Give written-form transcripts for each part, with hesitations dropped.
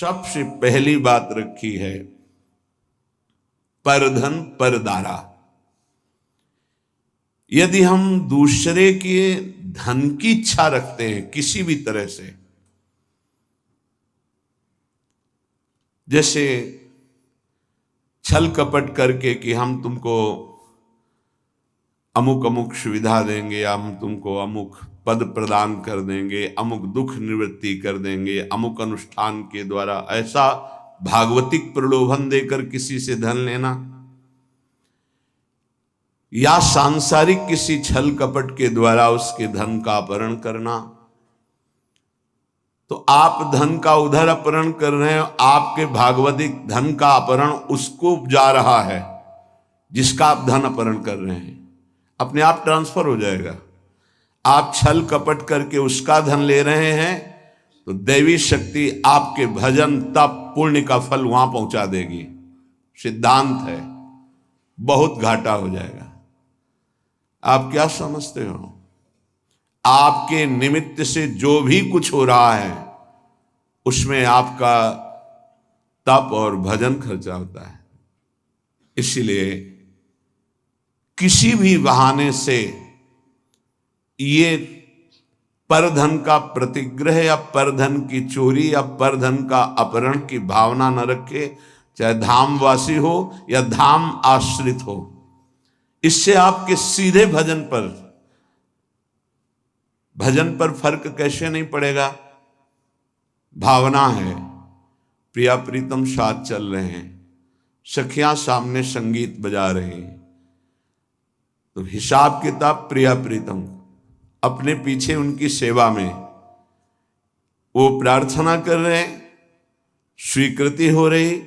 सबसे पहली बात रखी है परधन परदारा। यदि हम दूसरे के धन की इच्छा रखते हैं किसी भी तरह से, जैसे छल कपट करके कि हम तुमको अमुक अमुक सुविधा देंगे, या हम तुमको अमुक पद प्रदान कर देंगे, अमुक दुख निवृत्ति कर देंगे, अमुक अनुष्ठान के द्वारा, ऐसा भागवतिक प्रलोभन देकर किसी से धन लेना, या सांसारिक किसी छल कपट के द्वारा उसके धन का अपहरण करना, तो आप धन का उधर अपहरण कर रहे हैं, आपके भागवतिक धन का अपहरण उसको जा रहा है जिसका आप धन अपहरण कर रहे हैं, अपने आप ट्रांसफर हो जाएगा। आप छल कपट करके उसका धन ले रहे हैं तो दैवी शक्ति आपके भजन तप पुण्य का फल वहां पहुंचा देगी, सिद्धांत है, बहुत घाटा हो जाएगा। आप क्या समझते हो? आपके निमित्त से जो भी कुछ हो रहा है उसमें आपका तप और भजन खर्चा होता है। इसलिए किसी भी बहाने से ये परधन का प्रतिग्रह या परधन की चोरी या परधन का अपहरण की भावना न रखे, चाहे धामवासी हो या धाम आश्रित हो। इससे आपके सीधे भजन पर फर्क कैसे नहीं पड़ेगा? भावना है, प्रिया प्रीतम साथ चल रहे हैं, सखियां सामने संगीत बजा रहे हैं, तो हिसाब किताब प्रिया प्रीतम अपने पीछे उनकी सेवा में वो प्रार्थना कर रहे हैं, स्वीकृति हो रही,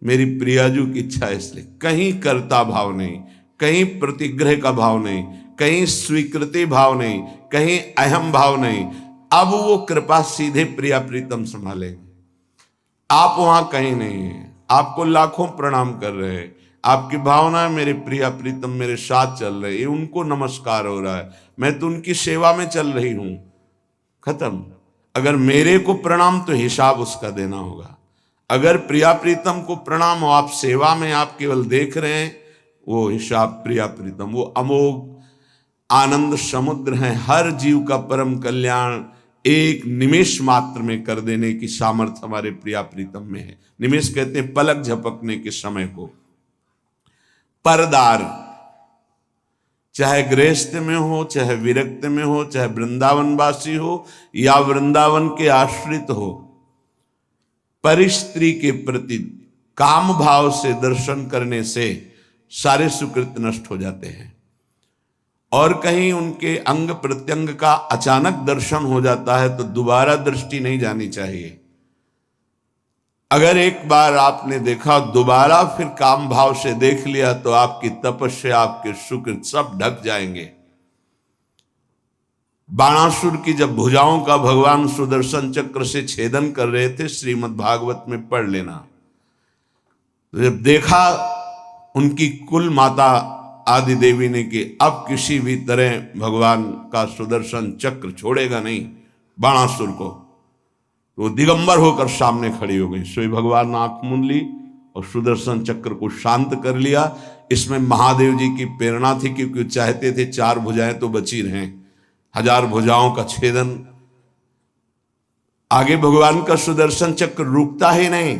मेरी प्रियाजू की इच्छा है, इसलिए कहीं कर्ता भाव नहीं, कहीं प्रतिग्रह का भाव नहीं, कहीं स्वीकृति भाव नहीं, कहीं अहम भाव नहीं। अब वो कृपा सीधे प्रिया प्रीतम संभालेंगे, आप वहां कहीं नहीं है। आपको लाखों प्रणाम कर रहे हैं, आपकी भावना है मेरे प्रिया प्रीतम मेरे साथ चल रहे हैं, उनको नमस्कार हो रहा है, मैं तो उनकी सेवा में चल रही हूं, खत्म। अगर मेरे को प्रणाम तो हिसाब उसका देना होगा। अगर प्रिया प्रीतम को प्रणाम हो, आप सेवा में आप केवल देख रहे हैं, वो हिसाब प्रिया प्रीतम, वो अमोघ आनंद समुद्र हैं, हर जीव का परम कल्याण एक निमेष मात्र में कर देने की सामर्थ्य हमारे प्रिया प्रीतम में है। निमेष कहते हैं पलक झपकने के समय को। परदार चाहे गृहस्थ में हो, चाहे विरक्त में हो, चाहे वृंदावनवासी हो या वृंदावन के आश्रित हो, परिस्त्री के प्रति काम भाव से दर्शन करने से सारे सुकृत नष्ट हो जाते हैं। और कहीं उनके अंग प्रत्यंग का अचानक दर्शन हो जाता है तो दोबारा दृष्टि नहीं जानी चाहिए। अगर एक बार आपने देखा, दोबारा फिर काम भाव से देख लिया तो आपकी तपस्या, आपके सुकृत सब ढक जाएंगे। बाणासुर की जब भुजाओं का भगवान सुदर्शन चक्र से छेदन कर रहे थे, श्रीमद् भागवत में पढ़ लेना, तो जब देखा उनकी कुल माता आदि देवी ने कि अब किसी भी तरह भगवान का सुदर्शन चक्र छोड़ेगा नहीं बाणासुर को, तो वो दिगंबर होकर सामने खड़ी हो गई। सोई भगवान ने आंख मूंद ली और सुदर्शन चक्र को शांत कर लिया। इसमें महादेव जी की प्रेरणा थी, क्योंकि चाहते थे 4 भुजाएं तो बची रहें, 1000 भुजाओं का छेदन। आगे भगवान का सुदर्शन चक्र रुकता ही नहीं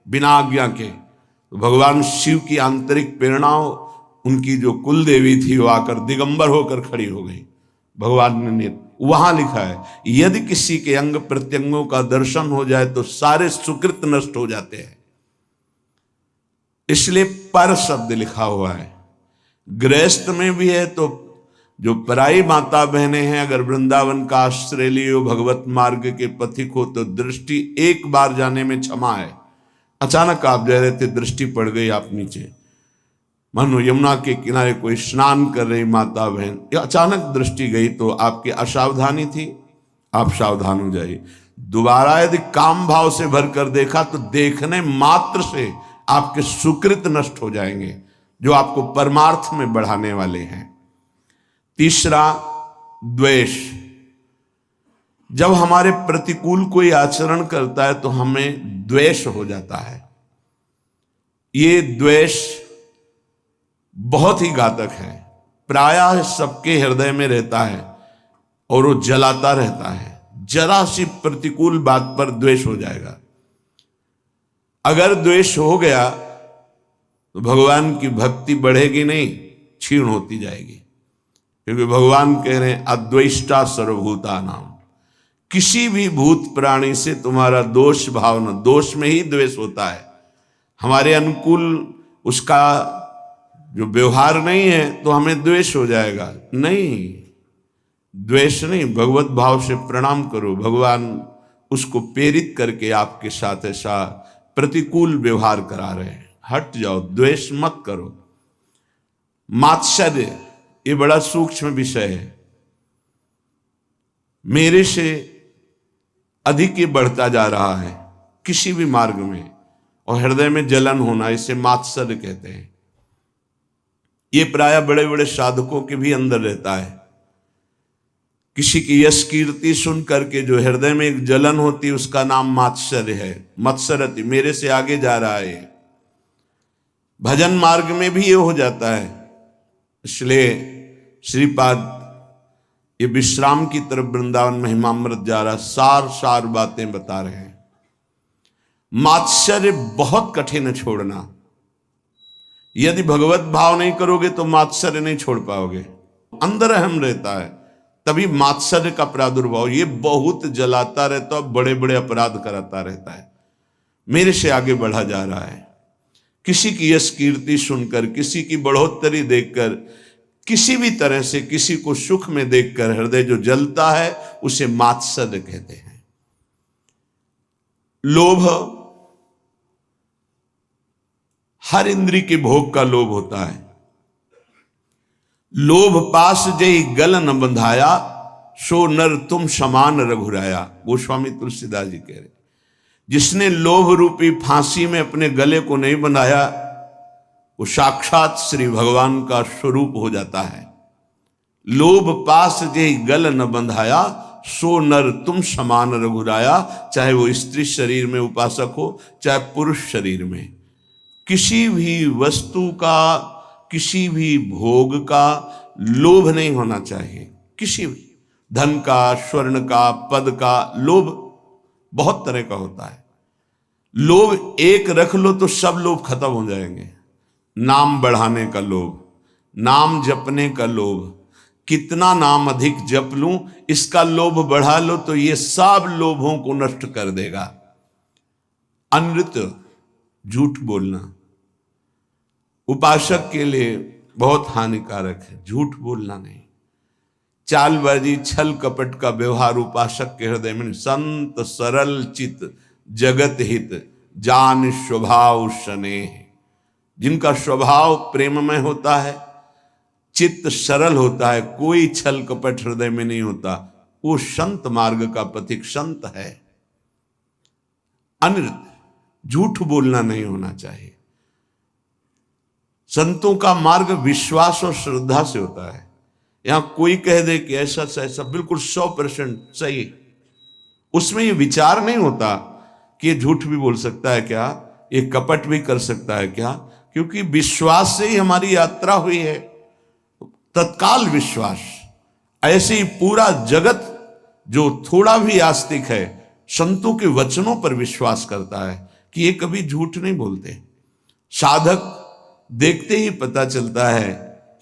बिना आज्ञा के, तो भगवान शिव की आंतरिक प्रेरणाओं, उनकी जो कुल देवी थी वो आकर दिगंबर होकर खड़ी हो गई। भगवान ने वहां लिखा है, यदि किसी के अंग प्रत्यंगों का दर्शन हो जाए तो सारे सुकृत नष्ट हो जाते हैं, इसलिए पर शब्द लिखा हुआ है। गृहस्थ में भी है तो जो पराई माता बहनें हैं, अगर वृंदावन का आश्रय लिए हो, भगवत मार्ग के पथिक हो, तो दृष्टि एक बार जाने में क्षमा है। अचानक आप जा रहे थे, दृष्टि पड़ गई आप नीचे, मानो यमुना के किनारे कोई स्नान कर रही माता बहन, अचानक दृष्टि गई तो आपकी असावधानी थी, आप सावधान हो जाइए। दोबारा यदि काम भाव से भरकर देखा तो देखने मात्र से आपके सुकृत नष्ट हो जाएंगे, जो आपको परमार्थ में बढ़ाने वाले हैं। तीसरा, द्वेष। जब हमारे प्रतिकूल कोई आचरण करता है तो हमें द्वेष हो जाता है। ये द्वेष बहुत ही घातक है, प्रायः सबके हृदय में रहता है और वो जलाता रहता है। जरा सी प्रतिकूल बात पर द्वेष हो जाएगा। अगर द्वेष हो गया तो भगवान की भक्ति बढ़ेगी नहीं, क्षीण होती जाएगी। क्योंकि भगवान कह रहे हैं अद्वेष्टा सर्वभूता नाम, किसी भी भूत प्राणी से तुम्हारा दोष भावना, दोष में ही द्वेष होता है। हमारे अनुकूल उसका जो व्यवहार नहीं है तो हमें द्वेष हो जाएगा। नहीं, द्वेष नहीं, भगवत भाव से प्रणाम करो। भगवान उसको प्रेरित करके आपके साथ ऐसा प्रतिकूल व्यवहार करा रहे हैं। हट जाओ, द्वेष मत करो। मात्सर्य ये बड़ा सूक्ष्म विषय है। मेरे से अधिक ये बढ़ता जा रहा है किसी भी मार्ग में, और हृदय में जलन होना, इसे मात्सर्य कहते हैं। ये प्रायः बड़े बड़े साधकों के भी अंदर रहता है। किसी की यश कीर्ति सुन करके जो हृदय में एक जलन होती, उसका नाम मात्सर्य है। मत्सरति, मेरे से आगे जा रहा है। भजन मार्ग में भी ये हो जाता है। इसलिए श्रीपाद ये विश्राम की तरफ वृंदावन महिमामृत जा रहा, सार सार बातें बता रहे हैं। मात्सर्य बहुत कठिन है छोड़ना। यदि भगवत भाव नहीं करोगे तो मात्सर्य नहीं छोड़ पाओगे। अंदर अहम रहता है, तभी मात्सर्य का प्रादुर्भाव। ये बहुत जलाता रहता है, बड़े बड़े अपराध कराता रहता है। मेरे से आगे बढ़ा जा रहा है। किसी की यश कीर्ति सुनकर, किसी की बढ़ोतरी देखकर, किसी भी तरह से किसी को सुख में देखकर हृदय जो जलता है, उसे मात्सर्य कहते हैं। लोभ, हर इंद्री के भोग का लोभ होता है। लोभ पास जय गल न बंधाया, सो नर तुम समान रघुराया। गोस्वामी तुलसीदास जी कह रहे, जिसने लोभ रूपी फांसी में अपने गले को नहीं बंधाया, वो साक्षात श्री भगवान का स्वरूप हो जाता है। लोभ पास जय गल न बंधाया, सो नर तुम समान रघुराया। चाहे वो स्त्री शरीर में उपासक हो, चाहे पुरुष शरीर में, किसी भी वस्तु का, किसी भी भोग का लोभ नहीं होना चाहिए। किसी भी धन का, स्वर्ण का, पद का लोभ बहुत तरह का होता है। लोभ एक रख लो तो सब लोभ खत्म हो जाएंगे। नाम बढ़ाने का लोभ, नाम जपने का लोभ, कितना नाम अधिक जप लूं, इसका लोभ बढ़ा लो तो ये सब लोभों को नष्ट कर देगा। अनृत, झूठ बोलना उपासक के लिए बहुत हानिकारक है। झूठ बोलना नहीं, चालबाजी, छल कपट का व्यवहार उपासक के हृदय में। संत सरल चित जगत हित, जान स्वभाव स्नेह। जिनका स्वभाव प्रेममय होता है, चित्त सरल होता है, कोई छल कपट हृदय में नहीं होता, वो संत मार्ग का पथिक संत है। अनृत, झूठ बोलना नहीं होना चाहिए। संतों का मार्ग विश्वास और श्रद्धा से होता है। यहां कोई कह दे कि ऐसा से ऐसा, बिल्कुल 100% सही, उसमें ये विचार नहीं होता कि ये झूठ भी बोल सकता है क्या, ये कपट भी कर सकता है क्या, क्योंकि विश्वास से ही हमारी यात्रा हुई है। तत्काल विश्वास। ऐसे ही पूरा जगत जो थोड़ा भी आस्तिक है, संतों के वचनों पर विश्वास करता है कि ये कभी झूठ नहीं बोलते। साधक देखते ही पता चलता है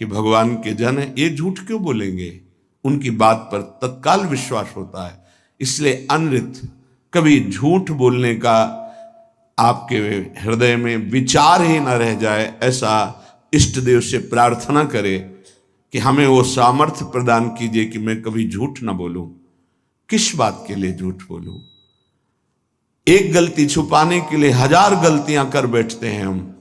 कि भगवान के जन है, ये झूठ क्यों बोलेंगे, उनकी बात पर तत्काल विश्वास होता है। इसलिए अनृत, कभी झूठ बोलने का आपके हृदय में विचार ही ना रह जाए, ऐसा इष्ट देव से प्रार्थना करें कि हमें वो सामर्थ्य प्रदान कीजिए कि मैं कभी झूठ ना बोलूं। किस बात के लिए झूठ बोलूं? एक गलती छुपाने के लिए 1000 गलतियां कर बैठते हैं हम।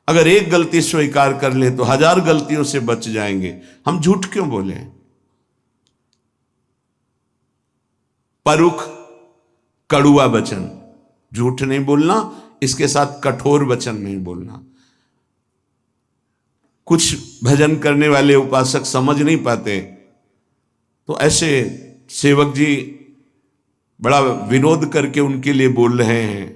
अगर एक गलती स्वीकार कर ले तो 1000 गलतियों से बच जाएंगे। हम झूठ क्यों बोले? परुख, कड़ुआ वचन, झूठ नहीं बोलना, इसके साथ कठोर वचन नहीं बोलना। कुछ भजन करने वाले उपासक समझ नहीं पाते, तो ऐसे सेवक जी बड़ा विनोद करके उनके लिए बोल रहे हैं।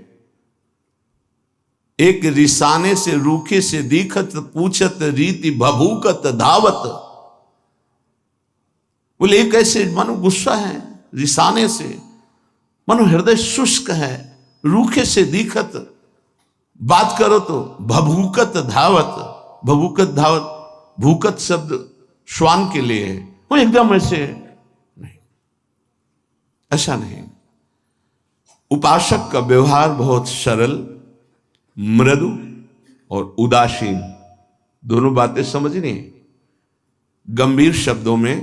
एक रिसाने से रूखे से दीखत पूछत रीति भभूकत धावत। बोले एक ऐसे मानो गुस्सा है रिसाने से, मानो हृदय शुष्क है, रूखे से दीखत, बात करो तो भभूकत धावत। भभूकत धावत, भूकत शब्द श्वान के लिए है, वो एकदम ऐसे नहीं, ऐसा नहीं। उपासक का व्यवहार बहुत सरल, मृदु और उदासीन, दोनों बातें समझनी है। गंभीर शब्दों में,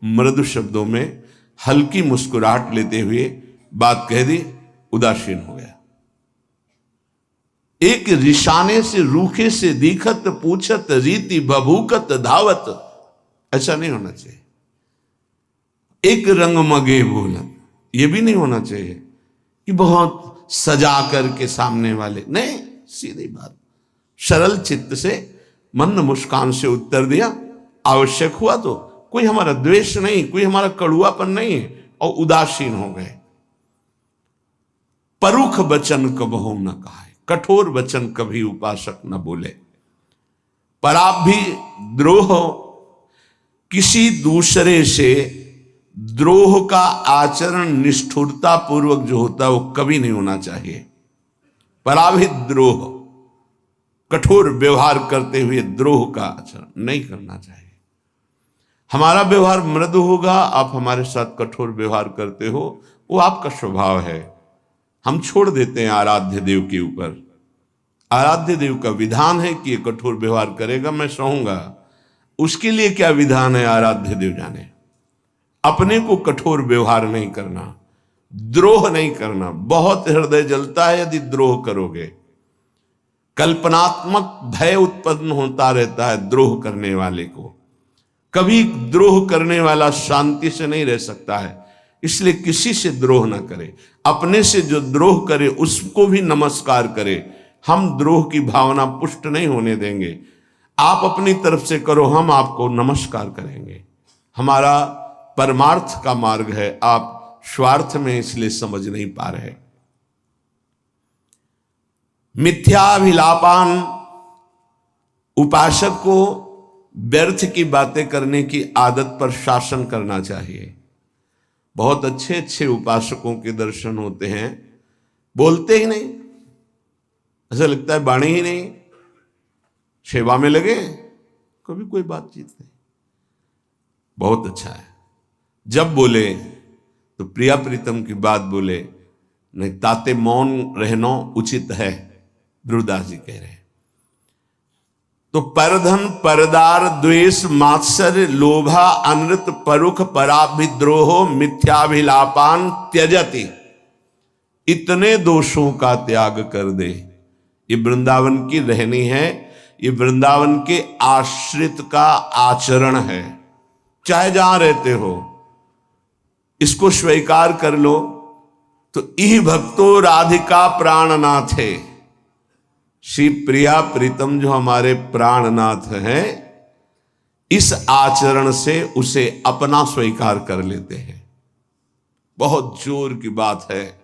मृदु शब्दों में हल्की मुस्कुराहट लेते हुए बात कह दी, उदासीन हो गया। एक रिसाने से रूखे से दीखत पूछत रीति भभूकत धावत, ऐसा नहीं होना चाहिए। एक रंग मगे बोलत, ये भी नहीं होना चाहिए कि बहुत सजा करके सामने वाले, नहीं, सीधी बात, सरल चित्त से मंद मुस्कान से उत्तर दिया। आवश्यक हुआ तो, कोई हमारा द्वेष नहीं, कोई हमारा कड़ुआपन नहीं है, और उदासीन हो गए। परुख वचन कबहू न कहा, कठोर वचन कभी उपासक न बोले। पर आप भी द्रोह, किसी दूसरे से द्रोह का आचरण निष्ठुरता पूर्वक जो होता है वो कभी नहीं होना चाहिए। पराभित द्रोह, कठोर व्यवहार करते हुए द्रोह का आचरण नहीं करना चाहिए। हमारा व्यवहार मृदु होगा, आप हमारे साथ कठोर व्यवहार करते हो, वो आपका स्वभाव है, हम छोड़ देते हैं आराध्य देव के ऊपर। आराध्य देव का विधान है कि ये कठोर व्यवहार करेगा, मैं सहूंगा। उसके लिए क्या विधान है आराध्य देव जाने। अपने को कठोर व्यवहार नहीं करना, द्रोह नहीं करना। बहुत हृदय जलता है यदि द्रोह करोगे। कल्पनात्मक भय उत्पन्न होता रहता है द्रोह करने वाले को। कभी द्रोह करने वाला शांति से नहीं रह सकता है, इसलिए किसी से द्रोह ना करे। अपने से जो द्रोह करे उसको भी नमस्कार करे। हम द्रोह की भावना पुष्ट नहीं होने देंगे। आप अपनी तरफ से करो, हम आपको नमस्कार करेंगे। हमारा परमार्थ का मार्ग है, आप स्वार्थ में इसलिए समझ नहीं पा रहे। मिथ्याभिलापान, उपासक को व्यर्थ की बातें करने की आदत पर शासन करना चाहिए। बहुत अच्छे अच्छे उपासकों के दर्शन होते हैं, बोलते ही नहीं, ऐसा लगता है बाणी ही नहीं, सेवा में लगे, कभी कोई बातचीत नहीं। बहुत अच्छा है, जब बोले तो प्रिया प्रीतम की बात बोले, नहीं ताते मौन रहना उचित है, ध्रुवदास जी कह रहे हैं। तो परधन परदार द्वेष मात्सर्य लोभा अनृत परुख पराभिद्रोहो मिथ्याभिलापान त्यजति, इतने दोषों का त्याग कर दे। ये वृंदावन की रहनी है, ये वृंदावन के आश्रित का आचरण है। चाहे जहां रहते हो इसको स्वीकार कर लो। तो इह भक्तो राधिका प्राणनाथ है, श्री प्रिया प्रीतम जो हमारे प्राणनाथ हैं, इस आचरण से उसे अपना स्वीकार कर लेते हैं। बहुत जोर की बात है।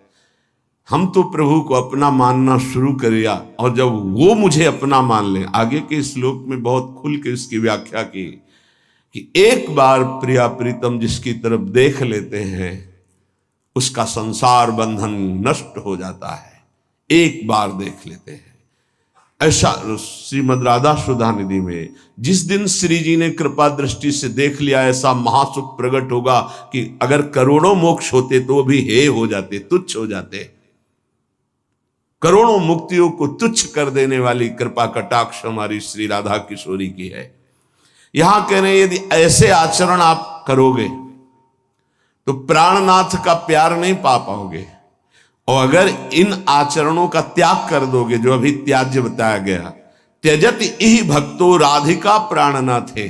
हम तो प्रभु को अपना मानना शुरू करिया, और जब वो मुझे अपना मान ले, आगे के श्लोक में बहुत खुल के इसकी व्याख्या की कि एक बार प्रिया प्रीतम जिसकी तरफ देख लेते हैं उसका संसार बंधन नष्ट हो जाता है। एक बार देख लेते हैं। ऐसा श्रीमद् राधा सुधा निधि में जिस दिन श्री जी ने कृपा दृष्टि से देख लिया, ऐसा महासुख प्रकट होगा कि अगर करोड़ों मोक्ष होते तो भी हे हो जाते, तुच्छ हो जाते। करोड़ों मुक्तियों को तुच्छ कर देने वाली कृपा कटाक्ष हमारी श्री राधा किशोरी की है। यहां कह रहे हैं यदि ऐसे आचरण आप करोगे तो प्राणनाथ का प्यार नहीं पा पाओगे, और अगर इन आचरणों का त्याग कर दोगे जो अभी त्याज्य बताया गया, त्यजत इहि भक्तो राधिका प्राणनाथ है,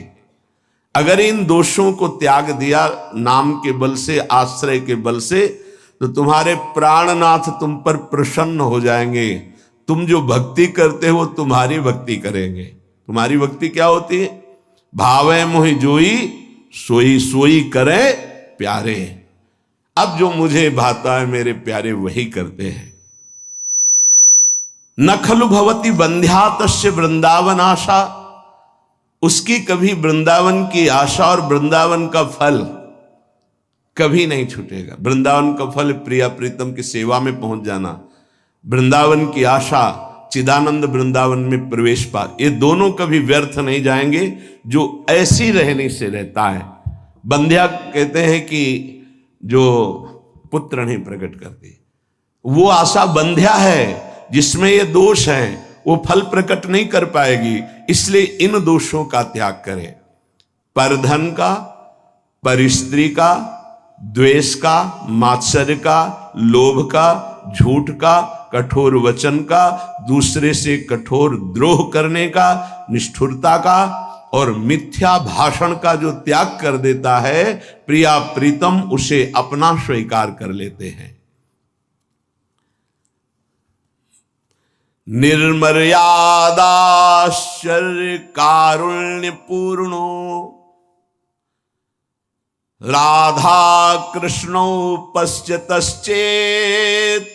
अगर इन दोषों को त्याग दिया नाम के बल से, आश्रय के बल से, तो तुम्हारे प्राणनाथ तुम पर प्रसन्न हो जाएंगे। तुम जो भक्ति करते हो तुम्हारी भक्ति करेंगे। तुम्हारी भक्ति क्या होती है? भावे मोहि जोई सोई सोई करे प्यारे। अब जो मुझे भाता है मेरे प्यारे वही करते हैं। न खलु भवति बंध्या तस्य वृंदावन आशा, उसकी कभी वृंदावन की आशा और वृंदावन का फल कभी नहीं छूटेगा। वृंदावन का फल प्रिया प्रीतम की सेवा में पहुंच जाना, वृंदावन की आशा चिदानंद वृंदावन में प्रवेश पा, ये दोनों कभी व्यर्थ नहीं जाएंगे जो ऐसी रहने से रहता है। बंध्या कहते हैं कि जो पुत्र नहीं प्रकट करती, वो आशा बंध्या है जिसमें ये दोष है, वो फल प्रकट नहीं कर पाएगी, इसलिए इन दोषों का त्याग करें। परधन का, परिस्त्री का, द्वेष का, मात्सर्य का, लोभ का, झूठ का, कठोर वचन का, दूसरे से कठोर द्रोह करने का, निष्ठुरता का और मिथ्या भाषण का जो त्याग कर देता है, प्रिया प्रीतम उसे अपना स्वीकार कर लेते हैं। निर्मर्यादाश्चर्य कारुण्य पूर्णो राधा कृष्णौ पश्यतश्चेत्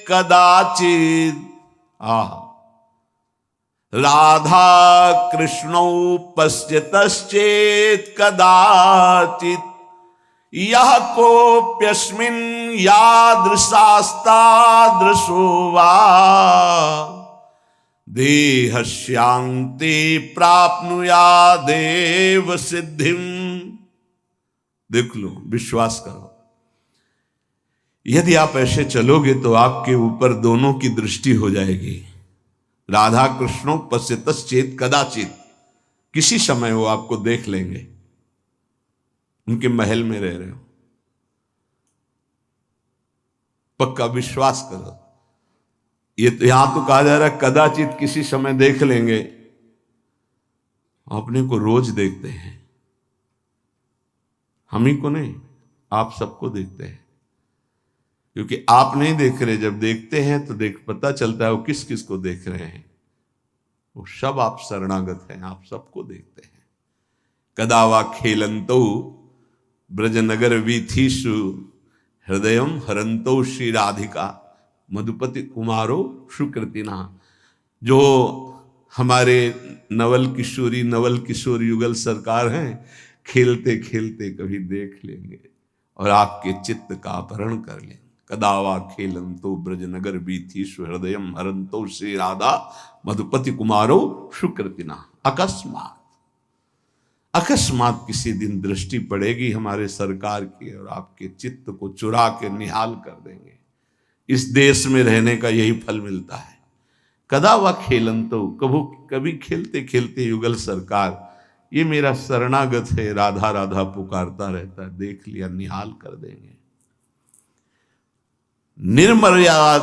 कदाचित्। राधा कृष्णौ पश्यतश्चेत् कदाचित्, यः कोऽप्यस्मिन् यादृशास्तादृशो वा देहस्यान्ते प्राप्नुयादेव सिद्धिम। देख लो, विश्वास करो, यदि आप ऐसे चलोगे तो आपके ऊपर दोनों की दृष्टि हो जाएगी। राधा कृष्णों पश्यतश्चेत् कदाचित्, किसी समय वो आपको देख लेंगे, उनके महल में रह रहे हो, पक्का विश्वास करो। ये तो यहां तो कहा जा रहा है कदाचित किसी समय देख लेंगे, अपने को रोज देखते हैं, हम ही को नहीं, आप सबको देखते हैं। क्योंकि आप नहीं देख रहे, जब देखते हैं तो पता चलता है वो किस किस को देख रहे हैं। वो सब आप शरणागत हैं, आप सबको देखते हैं। कदा वा खेलंतो ब्रजनगर वीथीषु हृदयम हरंतो श्री राधिका मधुपति कुमारो सुकृतिना। जो हमारे नवल किशोर युगल सरकार हैं, खेलते खेलते कभी देख लेंगे और आपके चित्त का अपहरण कर लेंगे। कदावा खेलंतो ब्रजनगर बीथीषु हृदयम हरंतो श्री राधा मधुपति कुमारो सुकृतिना। अकस्मात किसी दिन दृष्टि पड़ेगी हमारे सरकार की और आपके चित्त को चुरा के निहाल कर देंगे। इस देश में रहने का यही फल मिलता है। कदा वा खेलंतो, कभी खेलते खेलते युगल सरकार, ये मेरा शरणागत है, राधा राधा पुकारता रहता है, देख लिया, निहाल कर देंगे। निर्मर्याद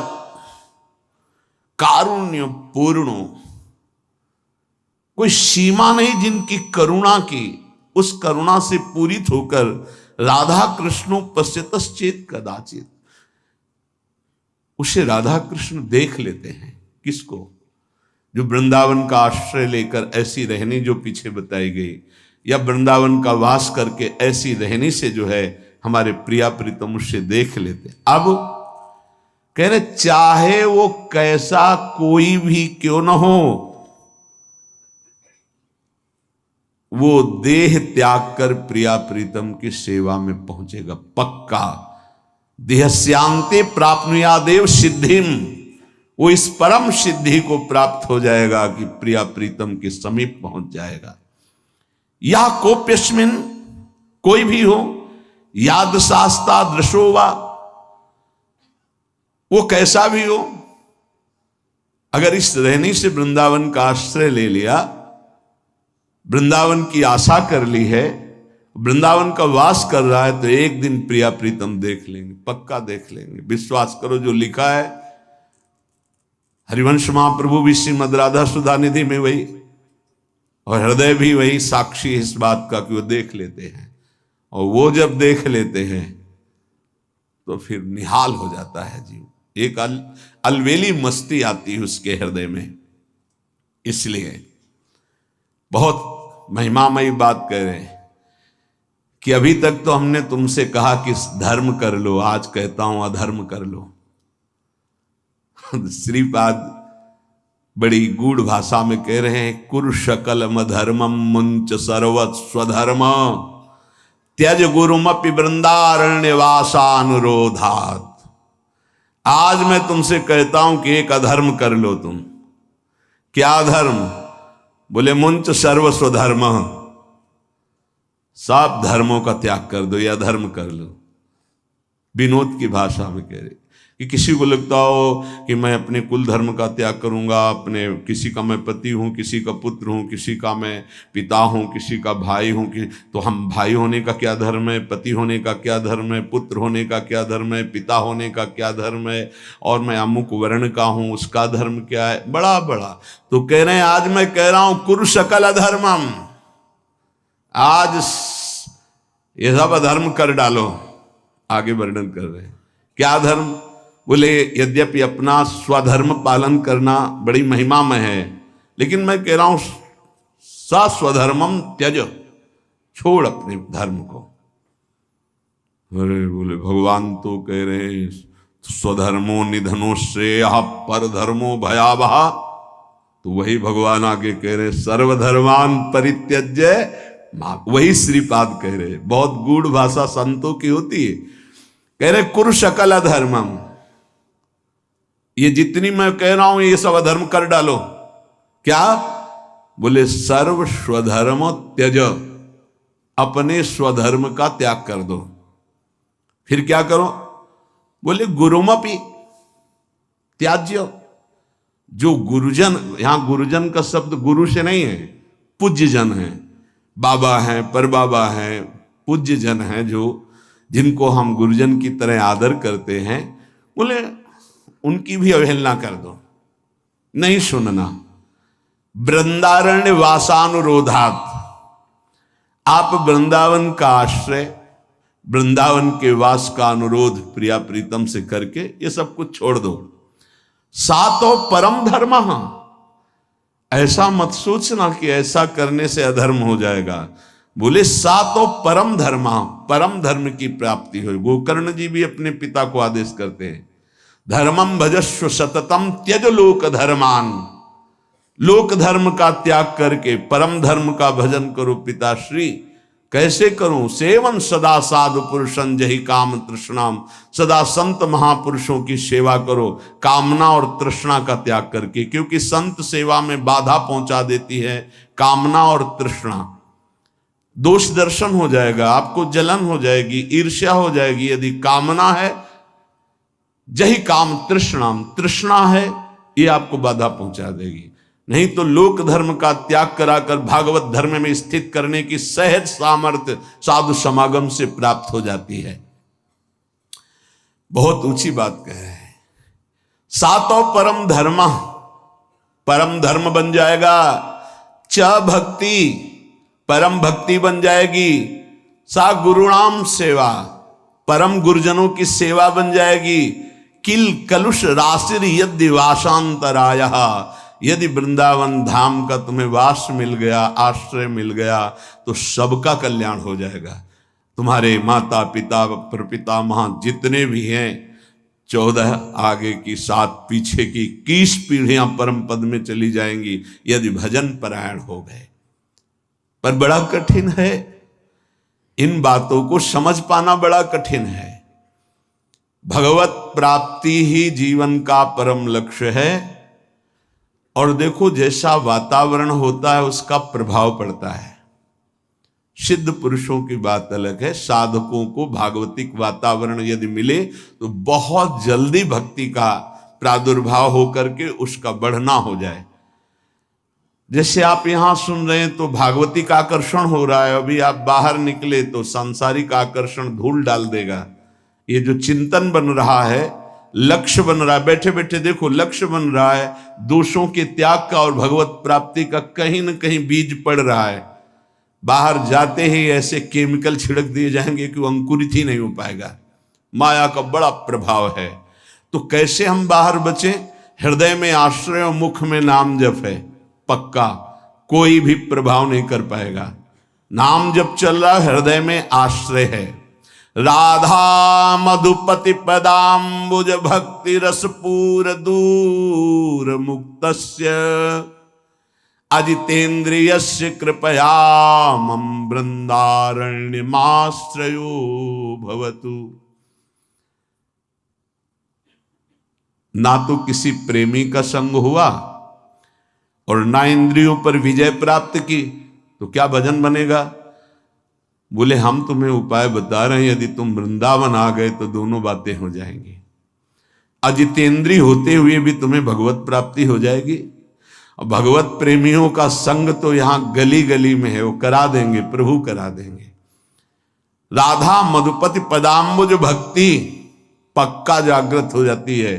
कारुण्य पूर्णो, कोई सीमा नहीं जिनकी करुणा की, उस करुणा से पूरित होकर राधा कृष्णो पश्यतश्चेत् कदाचित्, उसे राधा कृष्ण देख लेते हैं। किसको? जो वृंदावन का आश्रय लेकर ऐसी रहनी जो पीछे बताई गई, या वृंदावन का वास करके ऐसी रहनी से जो है हमारे प्रिया प्रीतम उससे देख लेते। अब कह रहे चाहे वो कैसा कोई भी क्यों न हो, वो देह त्याग कर प्रिया प्रीतम की सेवा में पहुंचेगा पक्का। देहस्यांते प्राप्नुयादेव सिद्धिम, वो इस परम सिद्धि को प्राप्त हो जाएगा कि प्रिया प्रीतम के समीप पहुंच जाएगा। या कोप्यस्मिन, कोई भी हो, याद शास्ता दृशोवा, वो कैसा भी हो, अगर इस रहनी से वृंदावन का आश्रय ले लिया, वृंदावन की आशा कर ली है, वृंदावन का वास कर रहा है, तो एक दिन प्रिया प्रीतम देख लेंगे, पक्का देख लेंगे। विश्वास करो, जो लिखा है हरिवंश महाप्रभु भी श्रीमद् राधा सुधा निधि में वही, और हृदय भी वही साक्षी इस बात का कि वो देख लेते हैं। और वो जब देख लेते हैं तो फिर निहाल हो जाता है जीव, एक अलवेली मस्ती आती है उसके हृदय में। इसलिए बहुत महिमामयी बात कह रहे हैं कि अभी तक तो हमने तुमसे कहा कि धर्म कर लो, आज कहता हूं अधर्म कर लो। श्रीपाद बड़ी गूढ़ भाषा में कह रहे हैं, कुरु शकलम धर्मम मुंच सर्वत स्वधर्म त्यज गुरुमपि वृंदारण्यवासानुरोधात। आज मैं तुमसे कहता हूं कि एक अधर्म कर लो तुम। क्या धर्म? बोले मुंच सर्व स्वधर्म, सब धर्मों का त्याग कर दो या धर्म कर लो। विनोद की भाषा में कह रहे कि किसी को लगता हो कि मैं अपने कुल धर्म का त्याग करूंगा, अपने किसी का मैं पति हूं, किसी का पुत्र हूं, किसी का मैं पिता हूं, किसी का भाई हूं, कि तो हम भाई होने का क्या धर्म है, पति होने का क्या धर्म है, पुत्र होने का क्या धर्म है, पिता होने का क्या धर्म है, और मैं अमुक वर्ण का हूं उसका धर्म क्या है, बड़ा बड़ा। तो कह रहे हैं आज मैं कह रहा हूं कुरु सकल अधर्मम, आज ये सब अधर्म कर डालो। आगे वर्णन कर रहे हैं क्या धर्म? बोले यद्यपि अपना स्वधर्म पालन करना बड़ी महिमामय है, लेकिन मैं कह रहा हूं स्वधर्मम त्यज, छोड़ अपने धर्म को। अरे बोले भगवान तो कह रहे हैं स्वधर्मो निधनो श्रेयः पर धर्मो भयावह। तो वही भगवान आगे कह रहे सर्वधर्मान परित्यज्य, वही श्रीपाद कह रहे। बहुत गूढ़ भाषा संतों की होती है। कह रहे कुरु सकल अधर्मम, ये जितनी मैं कह रहा हूं ये सब अधर्म कर डालो। क्या? बोले सर्व स्वधर्म त्यज, अपने स्वधर्म का त्याग कर दो। फिर क्या करो? बोले गुरुमपि त्याज्य, जो गुरुजन, यहां गुरुजन का शब्द गुरु से नहीं है, पूज्य जन है, बाबा हैं, परबाबा हैं, पूज्य जन हैं, जो जिनको हम गुरुजन की तरह आदर करते हैं, बोले उनकी भी अवहेलना कर दो, नहीं सुनना। वृंदारण्य वासानुरोधात, आप वृंदावन का आश्रय, वृंदावन के वास का अनुरोध प्रिया प्रीतम से करके ये सब कुछ छोड़ दो। सातो परम धर्म, ऐसा मत सोचना कि ऐसा करने से अधर्म हो जाएगा। बोले सातो परम धर्म, परम धर्म की प्राप्ति हो। गोकर्ण जी भी अपने पिता को आदेश करते हैं, धर्मम भजस्व सततम त्यज लोक धर्मान, लोक धर्म का त्याग करके परम धर्म का भजन करो पिताश्री। कैसे करूं? सेवन सदा साधु पुरुषं जहि काम तृष्णाम, सदा संत महापुरुषों की सेवा करो कामना और तृष्णा का त्याग करके, क्योंकि संत सेवा में बाधा पहुंचा देती है कामना और तृष्णा। दोष दर्शन हो जाएगा, आपको जलन हो जाएगी, ईर्ष्या हो जाएगी। यदि कामना है, जही काम तृष्णाम, तृष्णा है, ये आपको बाधा पहुंचा देगी। नहीं तो लोक धर्म का त्याग कराकर भागवत धर्म में स्थित करने की सहज सामर्थ्य साधु समागम से प्राप्त हो जाती है। बहुत ऊंची बात कह रहे हैं। सातों परम धर्म, परम धर्म बन जाएगा। च भक्ति, परम भक्ति बन जाएगी। सा गुरुणाम सेवा, परम गुरुजनों की सेवा बन जाएगी। किल कलुष राशिर यदि वासांतराय, यदि वृंदावन धाम का तुम्हें वास मिल गया, आश्रय मिल गया, तो सबका कल्याण हो जाएगा। तुम्हारे माता पिता प्रपितामह जितने भी हैं, 14 आगे की 7 पीछे की 21 पीढ़ियां परम पद में चली जाएंगी यदि भजन परायण हो गए। पर बड़ा कठिन है, इन बातों को समझ पाना बड़ा कठिन है। भगवत प्राप्ति ही जीवन का परम लक्ष्य है। और देखो जैसा वातावरण होता है उसका प्रभाव पड़ता है। सिद्ध पुरुषों की बात अलग है, साधकों को भागवतिक वातावरण यदि मिले तो बहुत जल्दी भक्ति का प्रादुर्भाव होकर के उसका बढ़ना हो जाए। जैसे आप यहां सुन रहे हैं तो भागवतिक आकर्षण हो रहा है, अभी आप बाहर निकले तो सांसारिक आकर्षण धूल डाल देगा। ये जो चिंतन बन रहा है, लक्ष्य बन रहा है, बैठे बैठे देखो लक्ष्य बन रहा है, दोषों के त्याग का और भगवत प्राप्ति का कहीं न कहीं बीज पड़ रहा है। बाहर जाते ही ऐसे केमिकल छिड़क दिए जाएंगे कि वो अंकुरित ही नहीं हो पाएगा। माया का बड़ा प्रभाव है। तो कैसे हम बाहर बचें? हृदय में आश्रय और मुख में नाम जप है, पक्का कोई भी प्रभाव नहीं कर पाएगा। नाम जब चल रहा हृदय में आश्रय है। राधा मधुपति पदाम्बुज भक्ति रसपूर दूर मुक्तस्य अजितेन्द्रियस्य कृपया मम वृंदारण्यमाश्रयो भवतु। ना तो किसी प्रेमी का संग हुआ और ना इंद्रियों पर विजय प्राप्त की, तो क्या भजन बनेगा? बोले हम तुम्हें उपाय बता रहे हैं, यदि तुम वृंदावन आ गए तो दोनों बातें हो जाएंगी। अजितेंद्रिय होते हुए भी तुम्हें भगवत प्राप्ति हो जाएगी। और भगवत प्रेमियों का संग तो यहां गली गली में है, वो करा देंगे, प्रभु करा देंगे। राधा मधुपति पदाम्बुज भक्ति पक्का जागृत हो जाती है।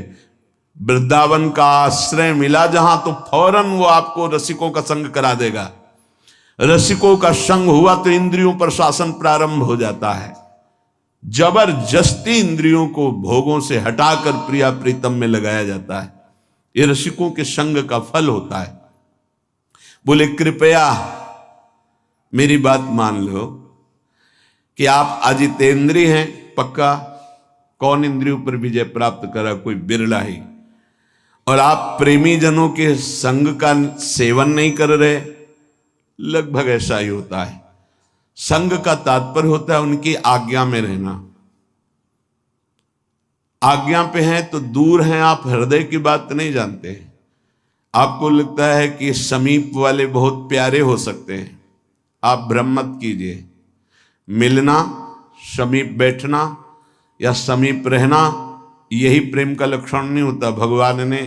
वृंदावन का आश्रय मिला जहां, तो फौरन वो आपको रसिकों का संग करा देगा। रसिकों का संग हुआ तो इंद्रियों पर शासन प्रारंभ हो जाता है। जबरदस्ती इंद्रियों को भोगों से हटाकर प्रिया प्रीतम में लगाया जाता है। ये रसिकों के संग का फल होता है। बोले कृपया मेरी बात मान लो कि आप अजितेंद्रिय हैं पक्का। कौन इंद्रियों पर विजय प्राप्त करा? कोई बिरला ही। और आप प्रेमी जनों के संग का सेवन नहीं कर रहे, लगभग ऐसा ही होता है। संग का तात्पर्य होता है उनकी आज्ञा में रहना। आज्ञा पे हैं तो दूर हैं, आप हृदय की बात नहीं जानते। आपको लगता है कि समीप वाले बहुत प्यारे हो सकते हैं, आप भ्रम मत कीजिए। मिलना, समीप बैठना या समीप रहना, यही प्रेम का लक्षण नहीं होता। भगवान ने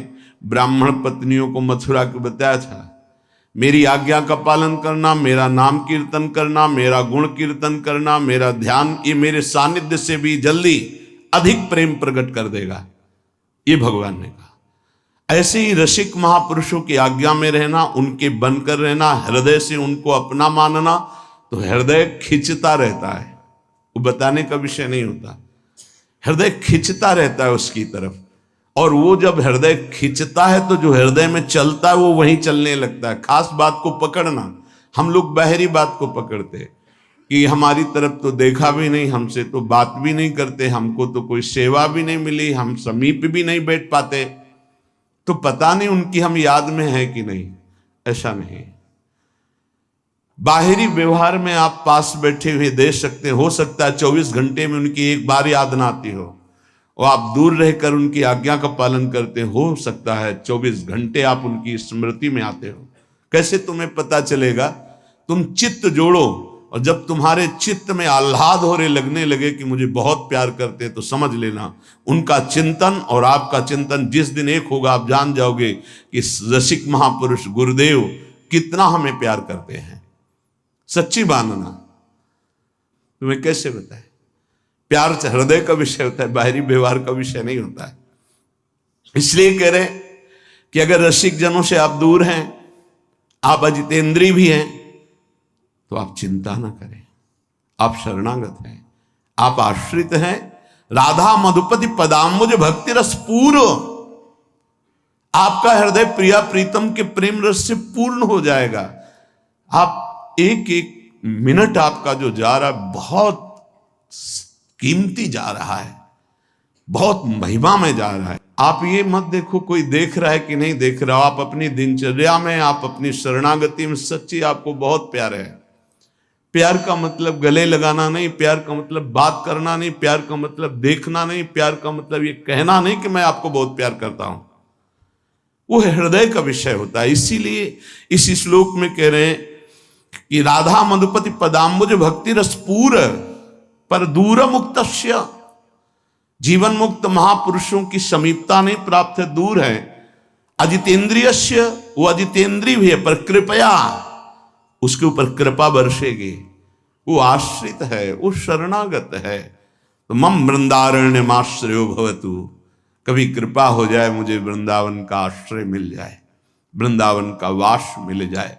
ब्राह्मण पत्नियों को मथुरा को बताया था, मेरी आज्ञा का पालन करना, मेरा नाम कीर्तन करना, मेरा गुण कीर्तन करना, मेरा ध्यान, ये मेरे सानिध्य से भी जल्दी अधिक प्रेम प्रकट कर देगा, ये भगवान ने कहा। ऐसे ही रसिक महापुरुषों की आज्ञा में रहना, उनके बनकर रहना, हृदय से उनको अपना मानना, तो हृदय खिंचता रहता है। वो बताने का विषय नहीं होता, हृदय खिंचता रहता है उसकी तरफ। और वो जब हृदय खिंचता है तो जो हृदय में चलता है वो वहीं चलने लगता है। खास बात को पकड़ना। हम लोग बाहरी बात को पकड़ते कि हमारी तरफ तो देखा भी नहीं, हमसे तो बात भी नहीं करते, हमको तो कोई सेवा भी नहीं मिली, हम समीप भी नहीं बैठ पाते, तो पता नहीं उनकी हम याद में है कि नहीं। ऐसा नहीं। बाहरी व्यवहार में आप पास बैठे हुए देख सकते, हो सकता है 24 घंटे में उनकी एक बार याद ना आती हो, और आप दूर रहकर उनकी आज्ञा का पालन करते, हो सकता है 24 घंटे आप उनकी स्मृति में आते हो। कैसे तुम्हें पता चलेगा? तुम चित्त जोड़ो, और जब तुम्हारे चित्त में आह्लाद हो रहे लगने लगे कि मुझे बहुत प्यार करते, तो समझ लेना उनका चिंतन और आपका चिंतन जिस दिन एक होगा, आप जान जाओगे कि रसिक महापुरुष गुरुदेव कितना हमें प्यार करते हैं। सच्ची मानना। तुम्हें कैसे बताए? प्यार हृदय का विषय होता है, बाहरी व्यवहार का विषय नहीं होता है। इसलिए कह रहे कि अगर रसिक जनों से आप दूर हैं, आप अजितेंद्रिय भी हैं, तो आप चिंता ना करें, आप शरणागत हैं, आप आश्रित हैं। राधा मधुपति पदाम्बुज भक्ति रस पूर्ण, आपका हृदय प्रिया प्रीतम के प्रेम रस से पूर्ण हो जाएगा। आप एक एक मिनट आपका जो जा रहा है बहुत कीमती जा रहा है, बहुत महिमा में जा रहा है। आप ये मत देखो कोई देख रहा है कि नहीं देख रहा। आप अपनी दिनचर्या में, आप अपनी शरणागति में सच्ची आपको बहुत प्यार है। प्यार का मतलब गले लगाना नहीं, प्यार का मतलब बात करना नहीं, प्यार का मतलब देखना नहीं, प्यार का मतलब ये कहना नहीं कि मैं आपको बहुत प्यार करता हूं। वो हृदय का विषय होता है। इसीलिए इस श्लोक में कह रहे हैं कि राधा मधुपति पदाम्बुज भक्ति रसपूर पर दूर मुक्तस्य, जीवन मुक्त महापुरुषों की समीपता नहीं प्राप्त है, दूर है। अजितेंद्रियस्य, वो अजितेंद्रिय भी है, पर कृपया उसके ऊपर कृपा बरसेगी। वो आश्रित है, वो शरणागत है। तो मम वृंदारण्यमाश्रयो भवतु, कभी कृपा हो जाए मुझे वृंदावन का आश्रय मिल जाए, वृंदावन का वास मिल जाए।